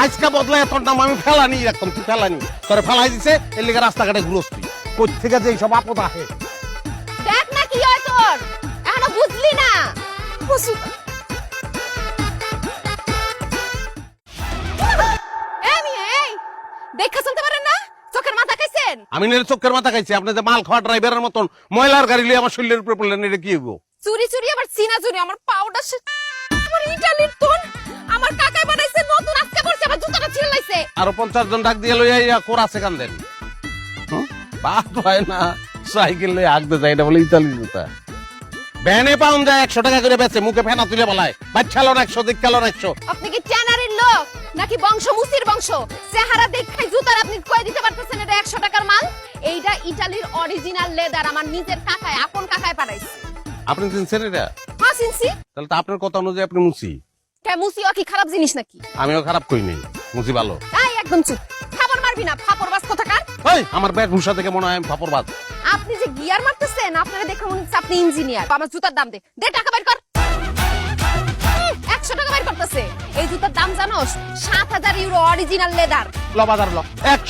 আজকে বদলায় তোর নাম আমি ফেলানি রাখতাম, তুই ফেলানি তোরে ফেলাই দিছে এর লিগে রাস্তাঘাটে ঘুরস্তি কই থেকে যে এইসব আপদ আহে। দেখ না কি হয় তোর, এখনো বুঝলি না। দেখা চলতে পারেন না, চোখের মাথা খাইছেন। আমি নের চোখের মাথা খাইছি, আপনি যে মাল খাওয়া ড্রাইভারের মতন ময়লার গাড়ি লিয়ে আমার শরীরের উপরে পড়লেন, এটা কি হইব? চুরি চুরি আবার চিনা চুরি, আমার পাউডার আমার ইটালির তোন আমার কাকাই বানাইছে, নতুন আজকে পড়ছে, আবার জুতাটা ছিঁড়ে লাইছে। আরো 50 জন ডাক দিয়ে লইয়া কোরাছে কান্দেন। বাদ হয় না সাইকেল লইয়া আগতে যায়, এটা বলে ইতালি জুতা। ভ্যানে পাউন্ড যায় 100 টাকা করে বেচে, মুখে ফেনা তুলে বলায় বাচ্চালো 100 দিককালো 100। আপনি কি চ্যানারির লোক নাকি বংশ মুসির বংশ? চেহারা দেখাই জুতার আপনি কই দিতে পারতেছেন এটা 100 টাকার মাল? এইটা ইতালির অরিজিনাল লেদার, আমার নিজের কাকায় আপন কাকায় পাঠাইছে। আপনি চিনছেন এটা? হ্যাঁ চিনছি। তাহলে তো আপনার কথা অনুযায়ী আপনি মুসি। কে মুসিও কি খারাপ জিনিস নাকি? আমিও খারাপ কই নাই, মুসি ভালো। এই একদম চুপ, খাবার মারবি না, ফাপড়বাজ কোথাকার। এই আমার ব্যাগ ঘুষা থেকে মনে হয় আমি ফাপড়বাজ। আপনি যে গিয়ার মারতেছেন, আপনারা দেখে মনে হচ্ছে আপনি ইঞ্জিনিয়ার। আমার জুতার দাম দে, দে টাকা বের কর। 100 টাকা বের করতেছে। এই জুতার দাম জানোস? 7000 ইউরো, অরিজিনাল লেদার। ল বাজার ল, 100